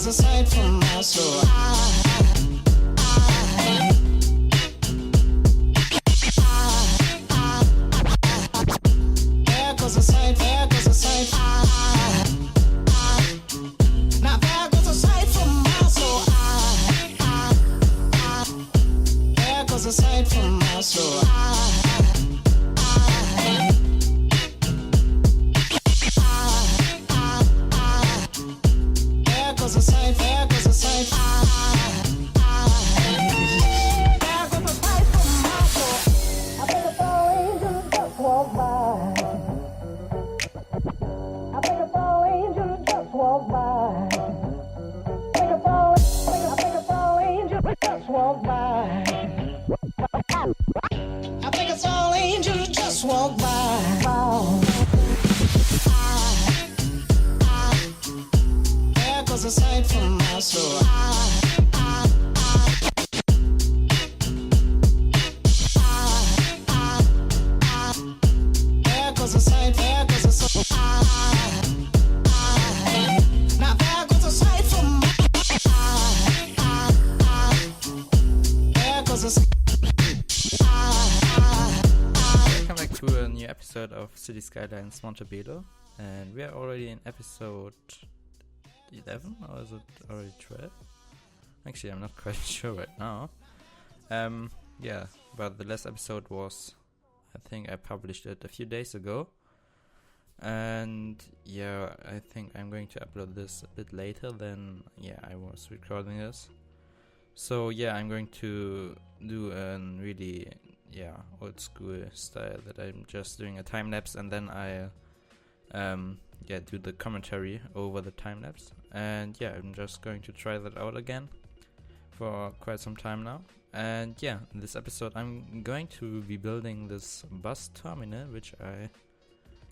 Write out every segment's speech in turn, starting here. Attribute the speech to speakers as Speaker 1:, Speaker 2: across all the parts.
Speaker 1: Aside from my soul, there goes a sight, there goes a sight. Now there goes a sight from my soul. There goes a sight from my soul. There goes a sight, there goes a sight. There goes a sight from my soul. I think a tall angel just walked by. I think a tall angel just walked by. I think a tall angel just walked by. I think a tall angel just walked by. There goes a sight from my soul. There goes a sight, there goes a sight. Now there goes a sight from my there goes a sight.
Speaker 2: Welcome back to a new episode of City Skylines Mônte Bélo, and we are already in episode 11, or is it already 12? Actually, I'm not quite sure right now. Yeah, but the last episode was, I think I published it a few days ago. And yeah, I think I'm going to upload this a bit later than, I was recording this. So yeah, I'm going to do a really, old school style that I'm just doing a time lapse and then I do the commentary over the time lapse. And yeah, I'm just going to try that out again for quite some time now. And yeah, in this episode I'm going to be building this bus terminal, which I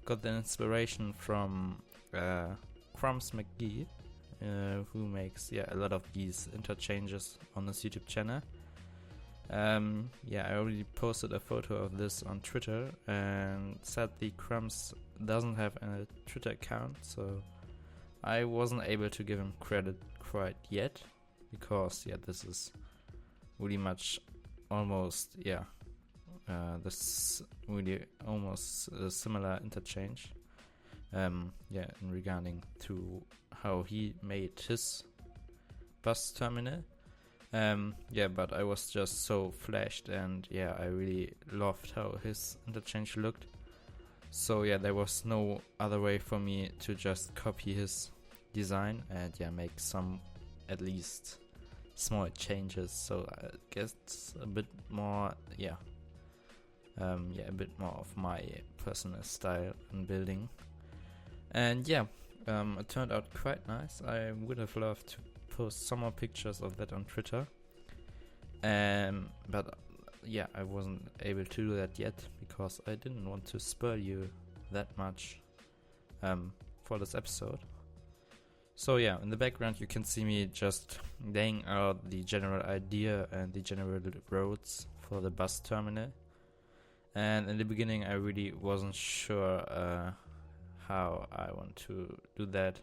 Speaker 2: got the inspiration from Crumbs McGee, who makes a lot of these interchanges on his YouTube channel. I already posted a photo of this on Twitter, and sadly Crumbs doesn't have a Twitter account, so I wasn't able to give him credit quite yet, because this is really much almost this really almost a similar interchange in regarding to how he made his bus terminal. But I was just so flashed, and I really loved how his interchange looked. So there was no other way for me to just copy his design and make some at least small changes. So I guess a bit more, a bit more of my personal style in building. And it turned out quite nice. I would have loved to post some more pictures of that on Twitter, but I wasn't able to do that yet because I didn't want to spoil you that much for this episode. So in the background you can see me just laying out the general idea and the general roads for the bus terminal. And in the beginning I really wasn't sure how I want to do that.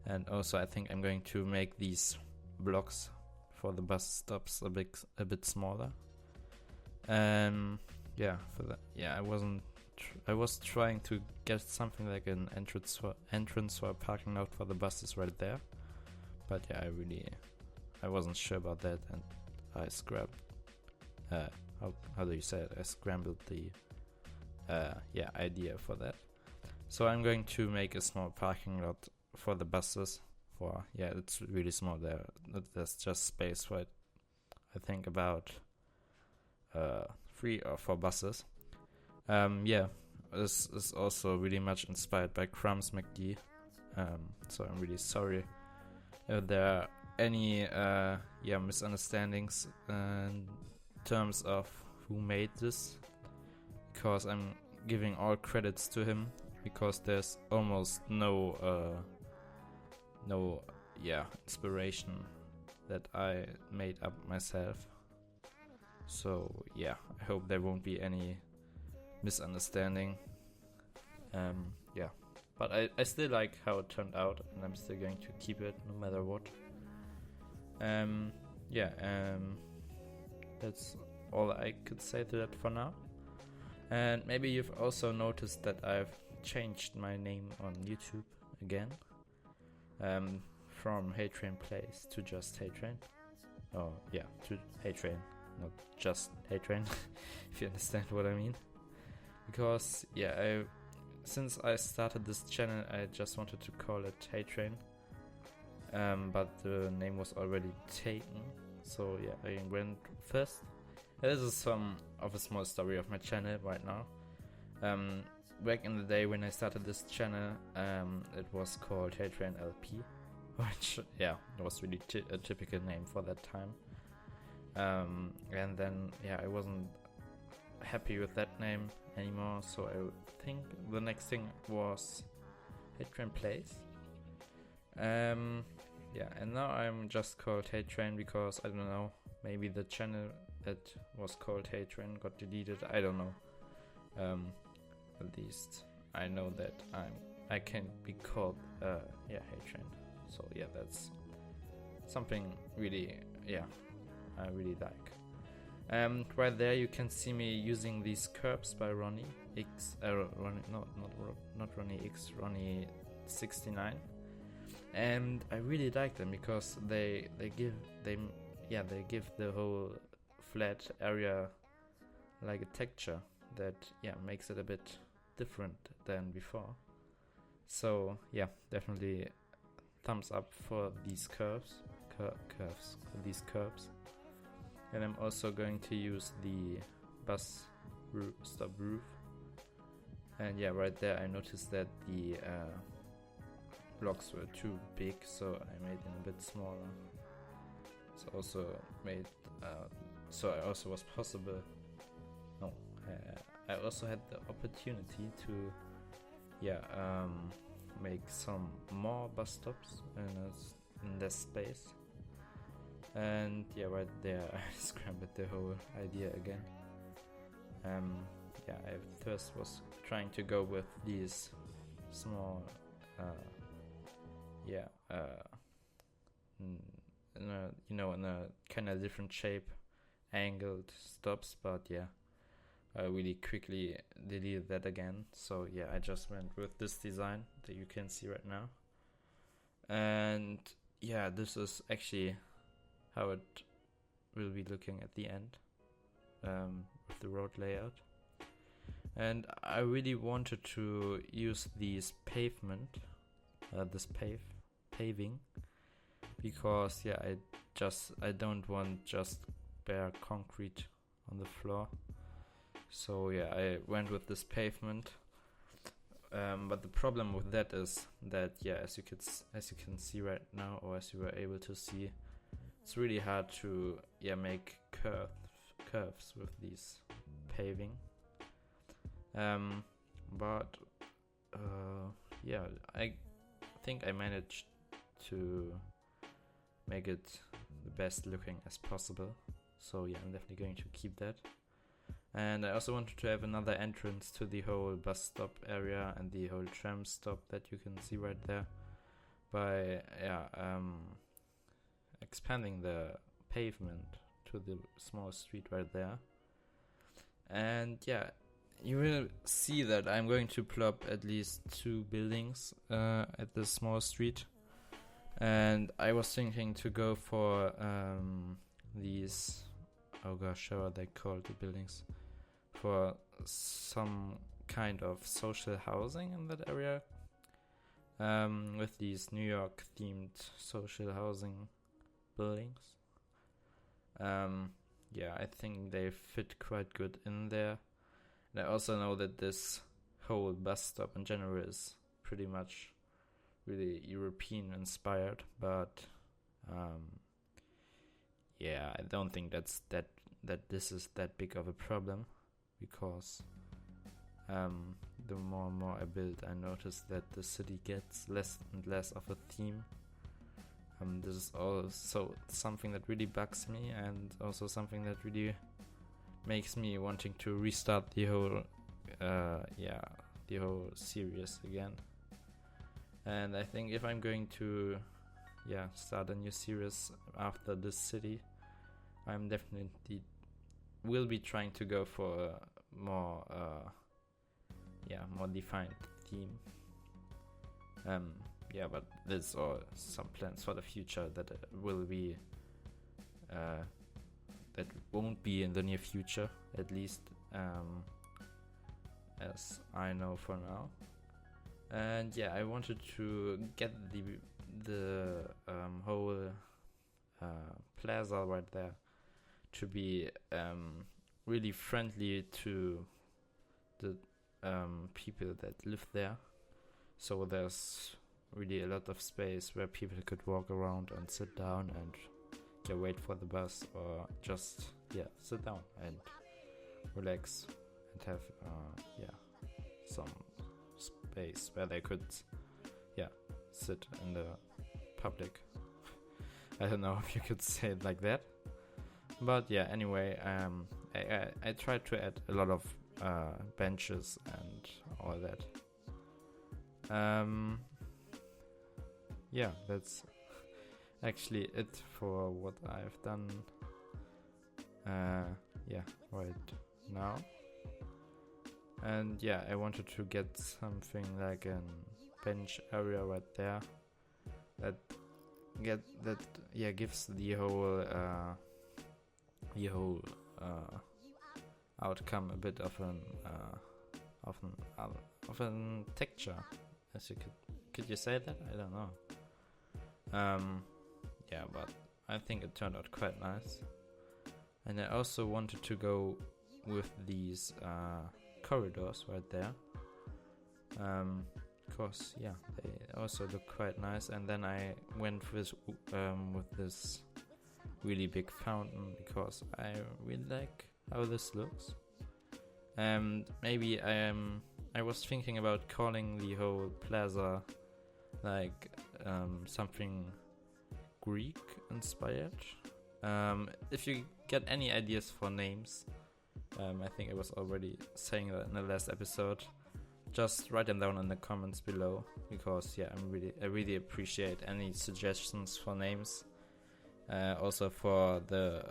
Speaker 2: And also I think I'm going to make these blocks for the bus stops a bit smaller. For that, I was trying to get something like an entrance for a parking lot for the buses right there. But I wasn't sure about that, and I scrapped. How do you say it? I scrambled the idea for that. So I'm going to make a small parking lot for the buses. It's really small there. There's just space for it. I think about 3 or 4 buses. This is also really much inspired by Crumbs McGee. So I'm really sorry if there are any misunderstandings in terms of who made this, because I'm giving all credits to him, because there's almost no inspiration that I made up myself. So yeah, I hope there won't be any misunderstanding. Yeah, but I still like how it turned out, and I'm still going to keep it no matter what. Yeah, that's all I could say to that for now. And maybe you've also noticed that I've changed my name on YouTube again, from Heytrain Plays to just Heytrain. Oh yeah, to Heytrain, not just Heytrain, if you understand what I mean. Because yeah, since I started this channel, I just wanted to call it Heytrain, but the name was already taken. So yeah, I went first. This is some of a small story of my channel right now. Back in the day when I started this channel, it was called Heytrain LP, which yeah, it was really a typical name for that time. And then yeah, I wasn't happy with that name anymore, so I think the next thing was Heytrain Plays. Yeah, and now I'm just called Heytrain because I don't know, maybe the channel that was called Heytrain got deleted. I don't know. At least I know that I can be called yeah, Heytrain. So yeah, that's something really, yeah, I really like. Right there you can see me using these curves by Ronnie X, Ronnie, not Ronnie X, Ronnie 69, and I really like them because they give the whole flat area like a texture that makes it a bit different than before. So yeah, definitely thumbs up for these curves. And I'm also going to use the bus stop roof. And yeah, right there I noticed that the blocks were too big, so I made them a bit smaller. So also made so I also was possible. No, I also had the opportunity to make some more bus stops in less space. And yeah, right there I scrambled the whole idea again. Yeah, I first was trying to go with these small in a kind of different shape, angled stops, but yeah, I really quickly deleted that again. So yeah, I just went with this design that you can see right now. And yeah, this is actually how it will be looking at the end, with the road layout. And I really wanted to use these paving, because yeah, I don't want just bare concrete on the floor. So yeah, I went with this pavement. But the problem with that is that yeah, as you can see right now, or as you were able to see, it's really hard to make curves with these paving. But yeah, I think I managed to make it the best looking as possible. So yeah, I'm definitely going to keep that. And I also wanted to have another entrance to the whole bus stop area and the whole tram stop that you can see right there, by expanding the pavement to the small street right there. And yeah, you will see that I'm going to plop at least 2 buildings at this small street. And I was thinking to go for these, oh gosh, how are they called, the buildings? For some kind of social housing in that area, with these New York themed social housing buildings. Yeah, I think they fit quite good in there. And I also know that this whole bus stop in general is pretty much really European inspired, but yeah, I don't think that this is that big of a problem, because the more and more I build, I notice that the city gets less and less of a theme. this is also something that really bugs me, and also something that really makes me wanting to restart the whole the whole series again. And I think if I'm going to start a new series after this city, I'm definitely will be trying to go for a more defined theme. But there's some plans for the future that will be that won't be in the near future, at least as I know for now. And I wanted to get the whole plaza right there to be really friendly to the people that live there. So there's really a lot of space where people could walk around and sit down and wait for the bus, or just sit down and relax and have some space where they could sit in the public. I don't know if you could say it like that, but anyway, I tried to add a lot of benches and all that. That's actually it for what I've done right now. And I wanted to get something like a bench area right there that gives the whole outcome a bit of an texture, as you could you say that? I don't know. But I think it turned out quite nice. And I also wanted to go with these corridors right there, because they also look quite nice. And then I went with this really big fountain, because I really like how this looks. And maybe I was thinking about calling the whole plaza like something Greek inspired. If you get any ideas for names, I think I was already saying that in the last episode, just write them down in the comments below, because I really appreciate any suggestions for names. Also for the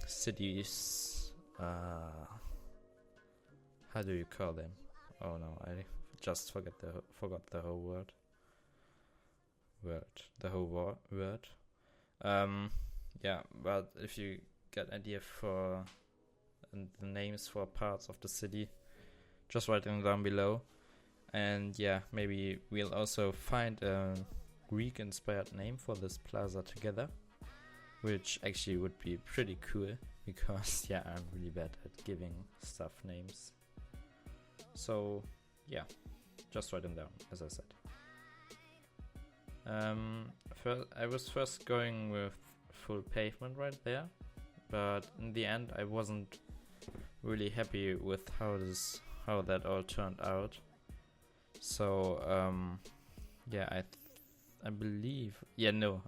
Speaker 2: cities, how do you call them? Oh no, I just forgot the whole word. But if you get idea for the names for parts of the city, just write them down below. And maybe we'll also find a Greek inspired name for this plaza together, which actually would be pretty cool, because I'm really bad at giving stuff names. So just write them down, as I said. I was first going with full pavement right there, but in the end I wasn't really happy with how that all turned out. So I believe I know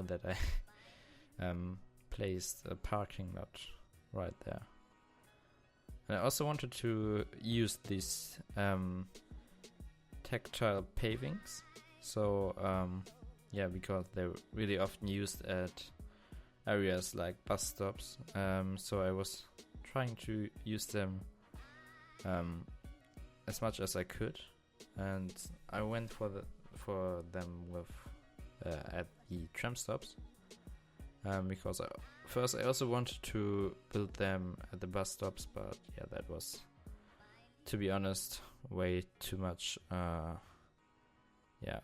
Speaker 2: that I placed a parking lot right there. And I also wanted to use these tactile pavings, so because they're really often used at areas like bus stops, so I was trying to use them as much as I could, and I went for them with at the tram stops, because first I also wanted to build them at the bus stops, but that was, to be honest, way too much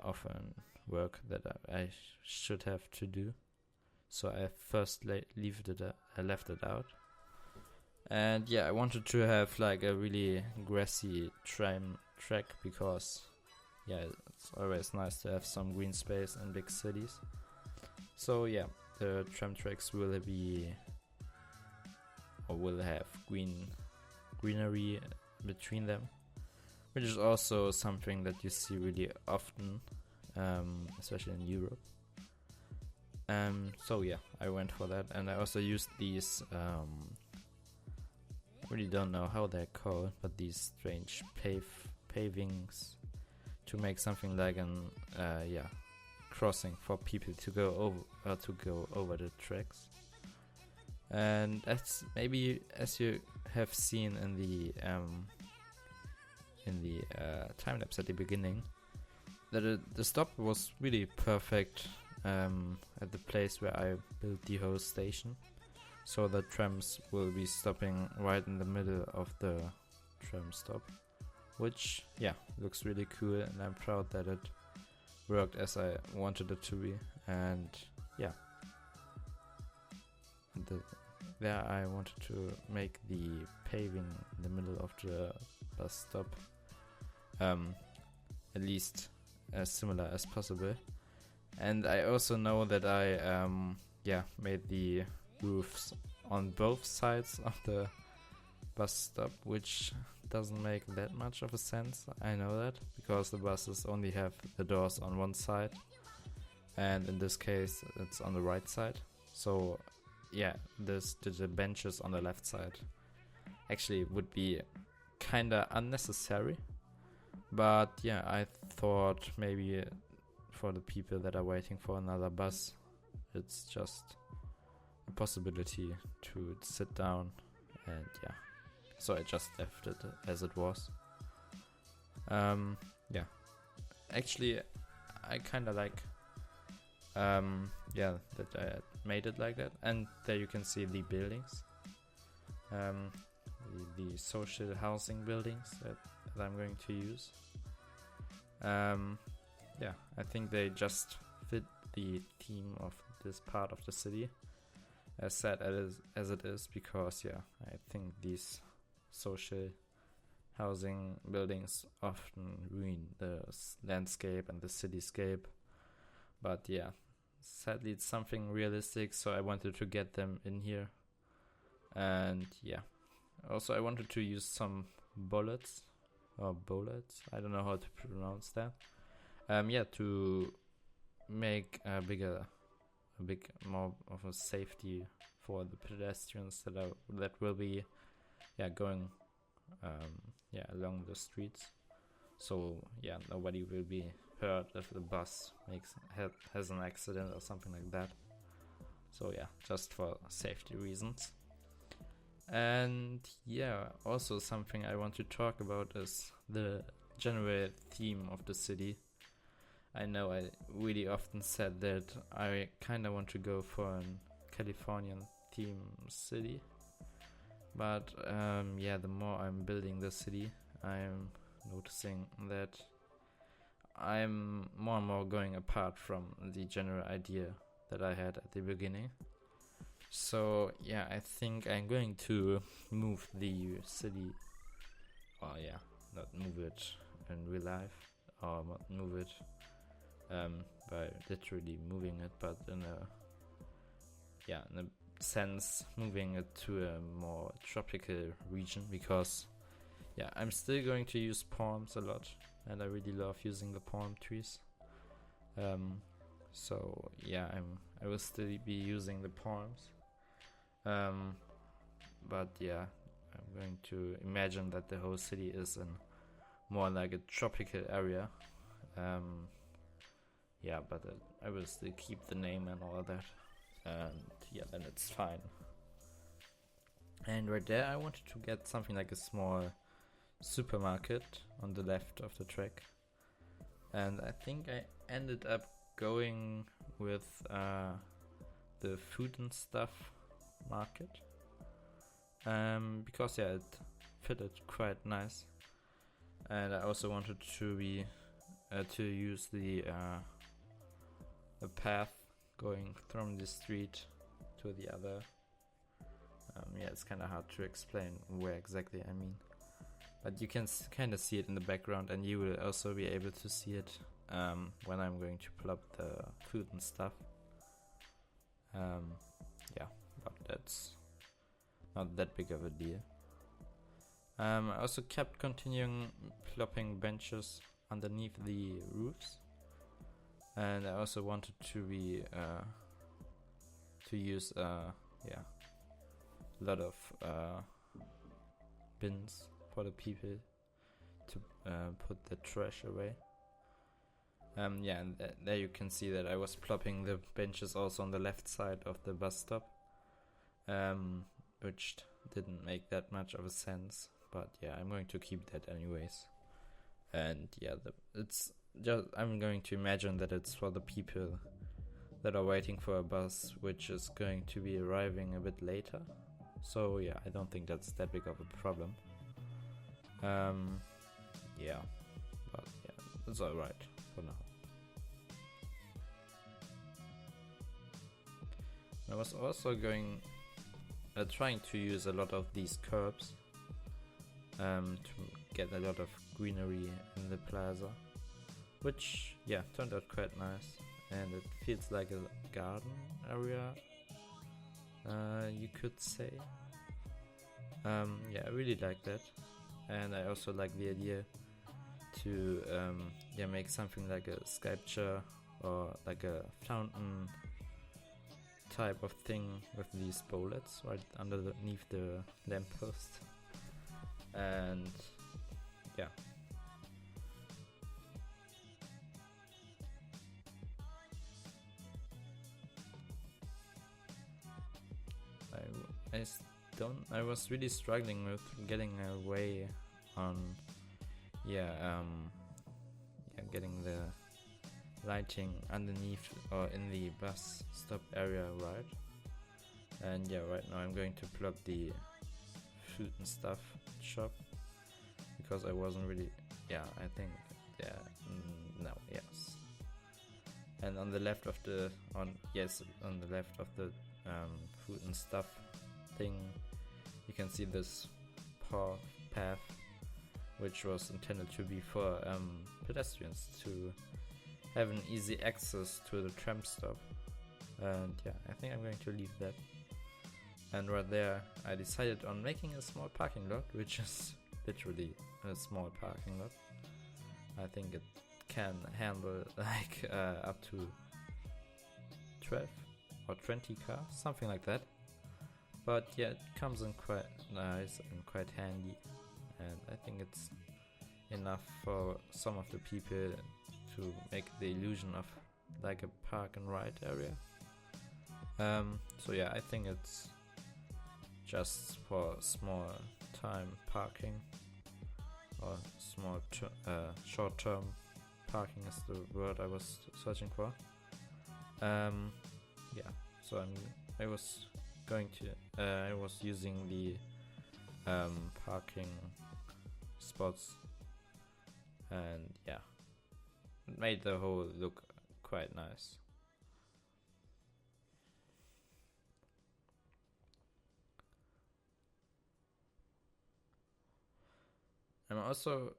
Speaker 2: often work that I should have to do. So I first left it out. And I wanted to have like a really grassy tram track, because it's always nice to have some green space in big cities. So the tram tracks will have greenery between them, which is also something that you see really often especially in Europe. So yeah, I went for that, and I also used these. I really don't know how they're called, but these strange pavings to make something like an crossing for people to go over the tracks. And as you have seen in the time lapse at the beginning, that the stop was really perfect at the place where I built the whole station. So the trams will be stopping right in the middle of the tram stop, which looks really cool, and I'm proud that it worked as I wanted it to be. And there I wanted to make the paving in the middle of the bus stop at least as similar as possible. And I also know that I made the roofs on both sides of the bus stop, which doesn't make that much of a sense. I know that, because the buses only have the doors on one side, and in this case it's on the right side. So the benches on the left side actually would be kinda unnecessary, but I thought maybe for the people that are waiting for another bus, it's just a possibility to sit down, and so I just left it as it was. Actually I kinda like that I made it like that. And there you can see the buildings, the social housing buildings that I'm going to use. I think they just fit the theme of this part of the city, as sad as it is, because I think these social housing buildings often ruin the landscape and the cityscape. But sadly it's something realistic, so I wanted to get them in here. And also I wanted to use some bullets, I don't know how to pronounce that, to make a big more of a safety for the pedestrians that will be going along the streets. So nobody will be hurt if the bus has an accident or something like that. So just for safety reasons. And also something I want to talk about is the general theme of the city. I know I really often said that I kinda want to go for an Californian theme city, but the more I'm building the city, I'm noticing that I'm more and more going apart from the general idea that I had at the beginning. So I think I'm going to move the city, or not move it in real life, or not move it by literally moving it, but in a sense moving it to a more tropical region, because I'm still going to use palms a lot, and I really love using the palm trees. So I will still be using the palms, but I'm going to imagine that the whole city is in more like a tropical area. But I will still keep the name and all that, and then it's fine. And right there I wanted to get something like a small supermarket on the left of the track, and I think I ended up going with the food and stuff market, because it fitted quite nice, and I also wanted to use the path going from the street to the other. It's kind of hard to explain where exactly I mean, but you can kind of see it in the background, and you will also be able to see it when I'm going to pull up the food and stuff. But that's not that big of a deal. I also kept continuing plopping benches underneath the roofs, And I also wanted to be to use a lot of bins for the people to put the trash away. And there you can see that I was plopping the benches also on the left side of the bus stop, which didn't make that much of a sense, but yeah, I'm going to keep that anyways. And yeah, it's just, I'm going to imagine that it's for the people that are waiting for a bus which is going to be arriving a bit later. So yeah, I don't think that's that big of a problem. Yeah, but yeah, it's alright for now. I was also trying to use a lot of these curbs to get a lot of greenery in the plaza, which yeah, turned out quite nice, and it feels like a garden area, you could say. Yeah, I really like that, and I also like the idea to make something like a sculpture or like a fountain type of thing with these bullets right underneath the lamppost. And yeah, I was really struggling with getting away on getting the lighting underneath or in the bus stop area right. And yeah, right now I'm going to plug the food and stuff shop because I wasn't really I think yes. And on the left of the food and stuff thing, you can see this path which was intended to be for pedestrians to have an easy access to the tram stop. And yeah, I think I'm going to leave that. And right there I decided on making a small parking lot, which is literally a small parking lot. I think it can handle like up to 12 or 20 cars, something like that. But yeah, it comes in quite nice and quite handy, and I think it's enough for some of the people to make the illusion of like a park and ride area. So yeah, I think it's just for small time parking or small short-term parking is the word I was searching for. Yeah, so I was using the parking spots, and yeah, it made the whole look quite nice. I'm also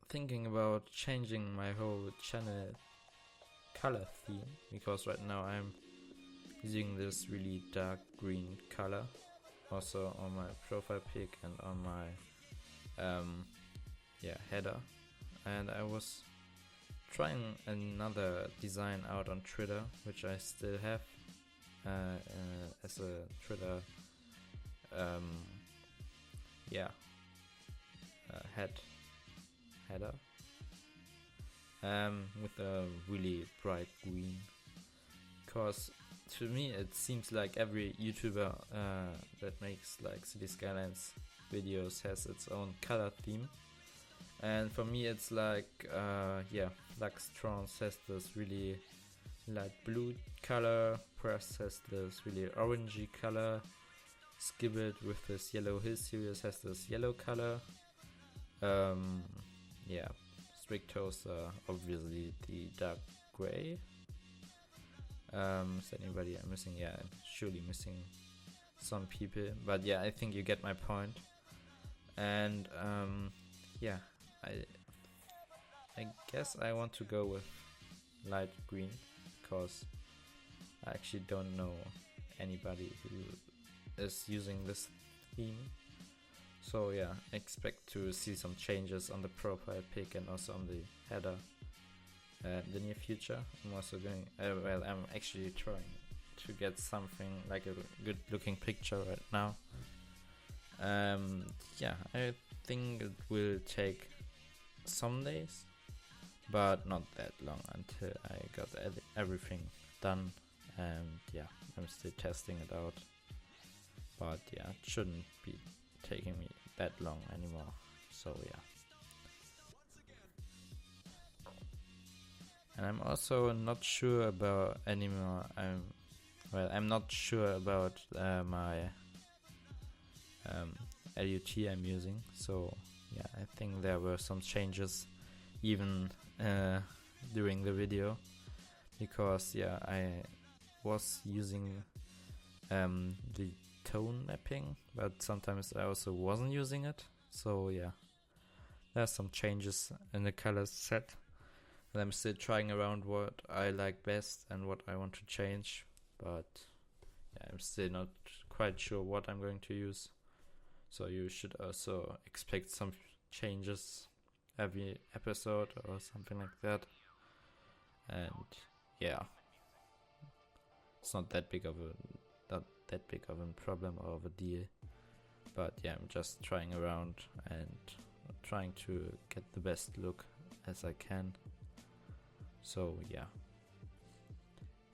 Speaker 2: thinking about changing my whole channel color theme, because right now I'm using this really dark green color also on my profile pic and on my header. And I was trying another design out on Twitter, which I still have as a Twitter header with a really bright green, because to me it seems like every YouTuber that makes like City Skylines videos has its own color theme, and for me it's like Flux Trance has this really light blue color, Press has this really orangey color, Skibit with this Yellow Hill series has this yellow color, Strict Toaster obviously the dark gray. Is anybody I'm missing? Yeah, I'm surely missing some people, but yeah, I think you get my point. And I guess I want to go with light green, because I actually don't know anybody who is using this theme. So yeah, I expect to see some changes on the profile pic and also on the header. the near future. I'm also going, I'm actually trying to get something like a good looking picture right now. Yeah, I think it will take some days, but not that long until I got everything done. And yeah, I'm still testing it out, but yeah, it shouldn't be taking me that long anymore. So yeah. And I'm also not sure about anymore. I'm not sure about my LUT I'm using. So yeah, I think there were some changes even during the video, because yeah, I was using the tone mapping, but sometimes I also wasn't using it. So yeah, there's some changes in the color set, and I'm still trying around what I like best and what I want to change, but yeah, I'm still not quite sure what I'm going to use. So you should also expect some changes every episode or something like that. And yeah, it's not that big of a problem or of a deal. But yeah, I'm just trying around and trying to get the best look as I can. So yeah.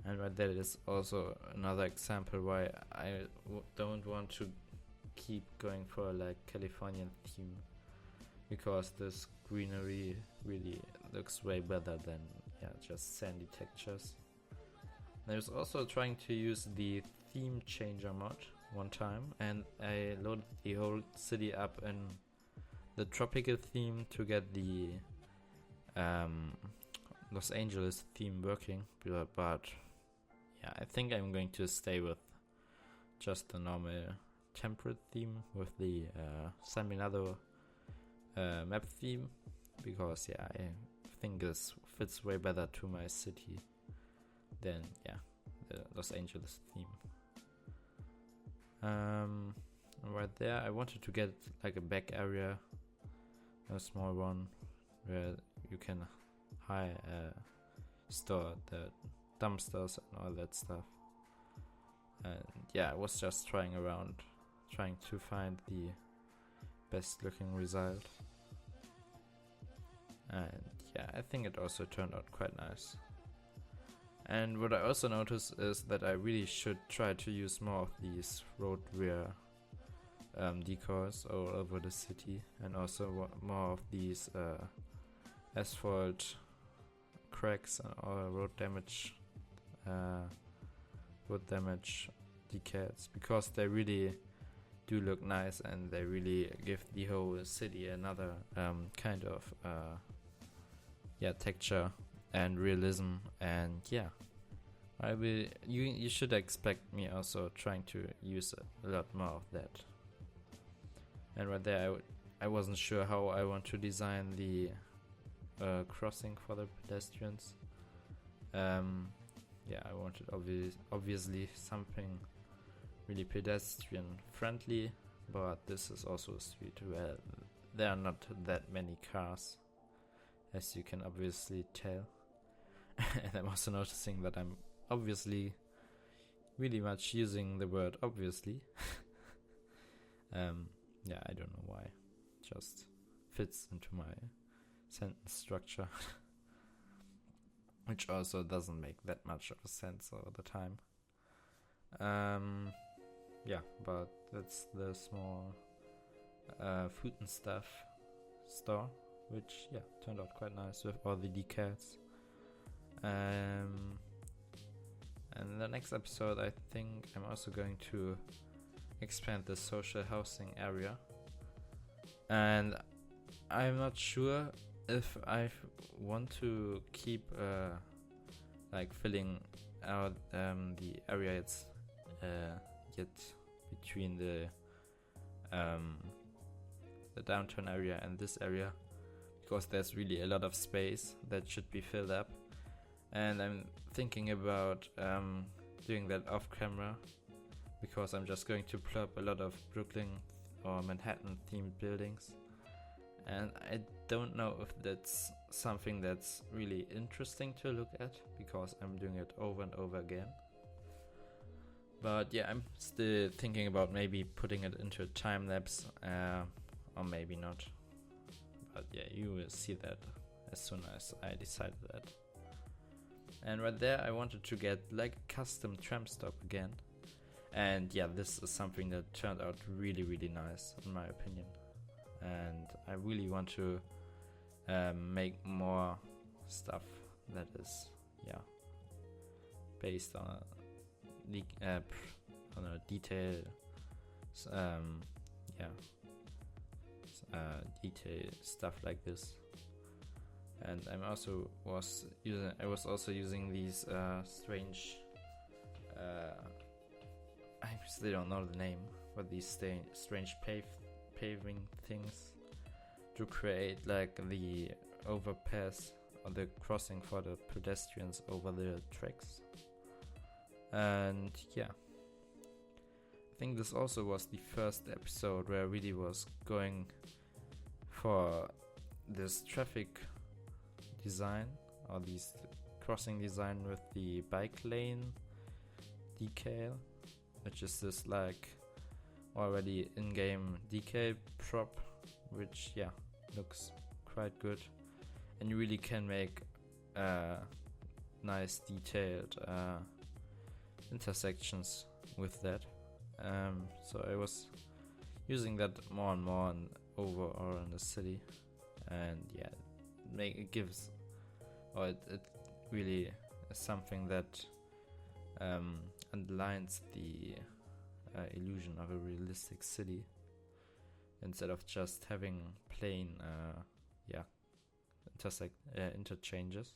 Speaker 2: And right there is also another example why I don't want to keep going for like Californian theme, because this greenery really looks way better than just sandy textures. I was also trying to use the theme changer mod one time, and I loaded the whole city up in the tropical theme to get the Los Angeles theme working, but yeah, I think I'm going to stay with just the normal temperate theme with the San Bernardo map theme, because yeah, I think this fits way better to my city than the Los Angeles theme. Right there, I wanted to get like a back area, a small one, where you can store the dumpsters and all that stuff. And yeah, I was just trying around, trying to find the best looking result. And yeah, I think it also turned out quite nice. And what I also noticed is that I really should try to use more of these road rear decors all over the city, and also more of these asphalt cracks or road damage decals, because they really do look nice and they really give the whole city another kind of texture and realism. And yeah, you should expect me also trying to use a lot more of that. And right there, I wasn't sure how I want to design the crossing for the pedestrians. I wanted obviously something really pedestrian friendly, but this is also a street where there are not that many cars, as you can obviously tell. And I'm also noticing that I'm obviously really much using the word obviously. I don't know why. It just fits into my sentence structure. Which also doesn't make that much of a sense all the time. But that's the small food and stuff store, which turned out quite nice with all the decals. And in the next episode, I think I'm also going to expand the social housing area, and I'm not sure if I want to keep filling out the area it's yet between the downtown area and this area, because there's really a lot of space that should be filled up, and I'm thinking about doing that off camera, because I'm just going to plop a lot of Brooklyn or Manhattan themed buildings, and I don't know if that's something that's really interesting to look at, because I'm doing it over and over again. But yeah, I'm still thinking about maybe putting it into a time lapse, or maybe not. But yeah, you will see that as soon as I decide that. And right there, I wanted to get like a custom tram stop again. And yeah, this is something that turned out really, really nice in my opinion. And I really want to make more stuff that is, yeah, based on a detail, detail stuff like this. And I was also using these strange, I still don't know the name, but these strange paving things to create like the overpass or the crossing for the pedestrians over the tracks. And yeah, I think this also was the first episode where I really was going for this traffic design, or this crossing design with the bike lane decal, which is this like already in-game decal prop, which yeah, looks quite good, and you really can make nice detailed intersections with that. So I was using that more and more overall in the city, and yeah, it gives, or it really is something that underlines the illusion of a realistic city, instead of just having plain interchanges.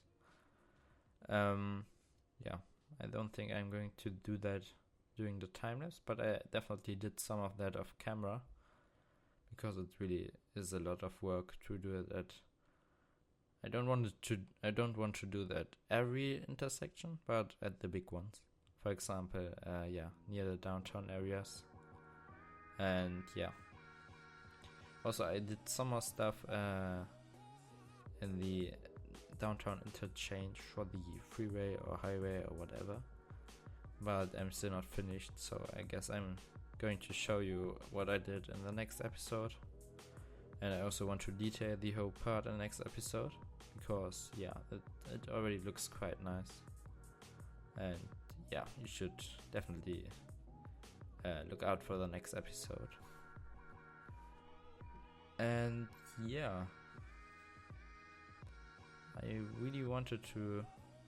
Speaker 2: Yeah, I don't think I'm going to do that during the time lapse, but I definitely did some of that off camera, because it really is a lot of work to do that. I don't want to do that every intersection, but at the big ones. For example, near the downtown areas. And yeah. Also, I did some more stuff in the downtown interchange for the freeway or highway or whatever. But I'm still not finished, so I guess I'm going to show you what I did in the next episode. And I also want to detail the whole part in the next episode, because yeah, it already looks quite nice. And yeah, you should definitely look out for the next episode. And yeah, I really wanted to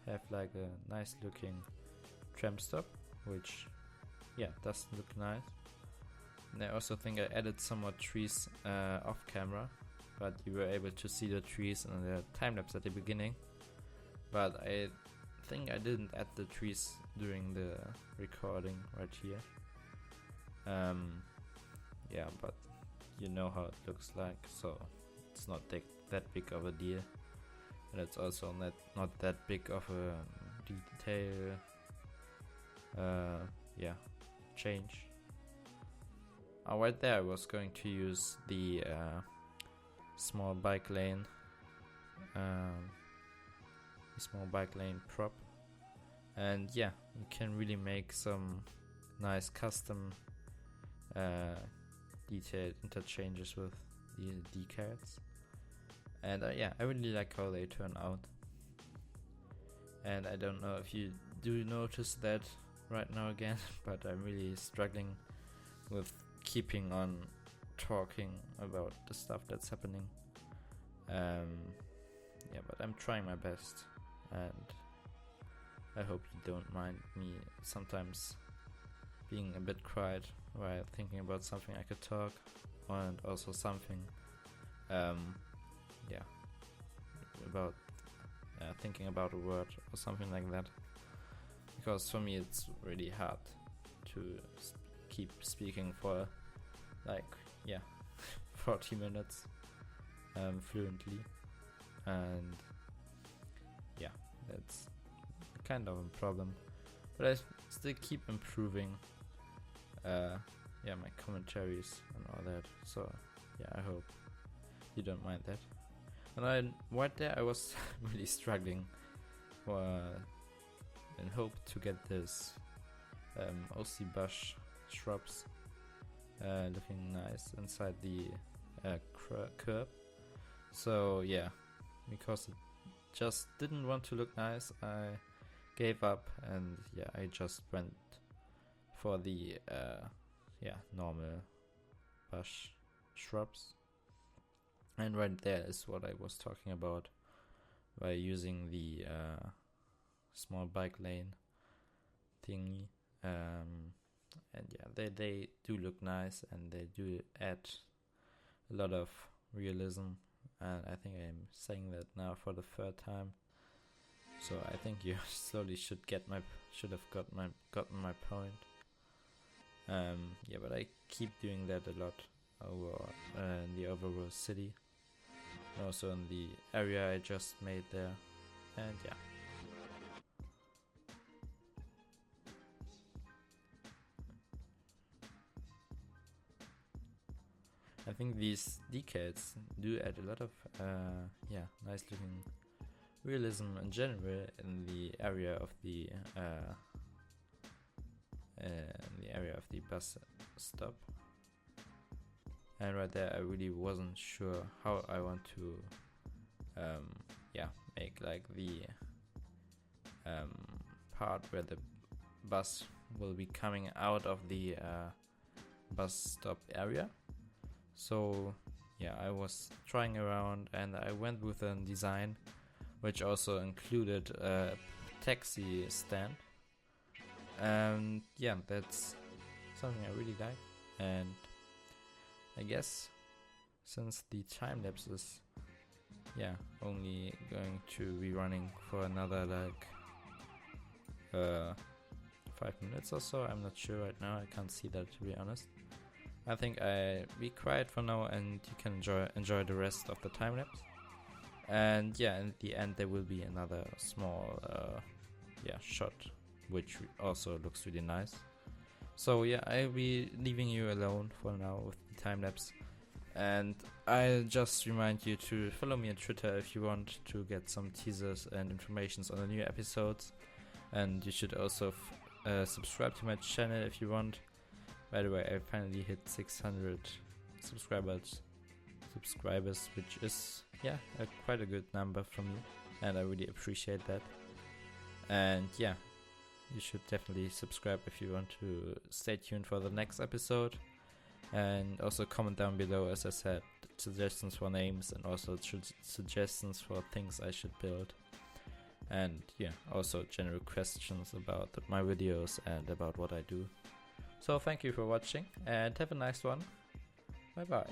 Speaker 2: have like a nice looking tram stop, which yeah, does look nice. And I also think I added some more trees off camera, but you were able to see the trees in the time lapse at the beginning. But I think I didn't add the trees during the recording right here. Yeah, but you know how it looks like, so it's not that big of a deal, and it's also not that big of a detail change. Right there I was going to use the small bike lane prop, and yeah, you can really make some nice custom detailed interchanges with the decals. And yeah, I really like how they turn out. And I don't know if you do notice that right now again, but I'm really struggling with keeping on talking about the stuff that's happening. Yeah, but I'm trying my best, and I hope you don't mind me sometimes being a bit quiet while thinking about something I could talk, and also something about thinking about a word or something like that, because for me it's really hard to keep speaking for 40 minutes fluently, and yeah, that's kind of a problem, but I still keep improving my commentaries and all that, so yeah, I hope you don't mind that. And I right there I was really struggling for in hope to get this OC bush shrubs looking nice inside the curb. So yeah, because it just didn't want to look nice, I gave up, and yeah, I just went for the normal bush shrubs. And right there is what I was talking about by using the small bike lane thingy. And yeah, they do look nice, and they do add a lot of realism. And I think I'm saying that now for the third time. So I think you slowly should have gotten my point. Yeah, but I keep doing that a lot over in the overall city, and also in the area I just made there, and yeah. I think these decals do add a lot of nice looking realism in general in the area of the bus stop. And right there I really wasn't sure how I want to make like the part where the bus will be coming out of the bus stop area. So yeah, I was trying around, and I went with a design which also included a taxi stand. And yeah, that's something I really like. And I guess since the time lapse is only going to be running for another like 5 minutes or so, I'm not sure right now, I can't see that, to be honest. I think I be quiet for now, and you can enjoy the rest of the time lapse. And yeah, in the end there will be another small shot, which also looks really nice. So yeah, I'll be leaving you alone for now with the time lapse, and I'll just remind you to follow me on Twitter if you want to get some teasers and informations on the new episodes. And you should also subscribe to my channel if you want. By the way, I finally hit 600 subscribers, which is quite a good number for me, and I really appreciate that. And yeah, you should definitely subscribe if you want to stay tuned for the next episode. And also comment down below, as I said, suggestions for names, and also suggestions for things I should build. And yeah, also general questions about my videos and about what I do. So thank you for watching, and have a nice one. Bye bye.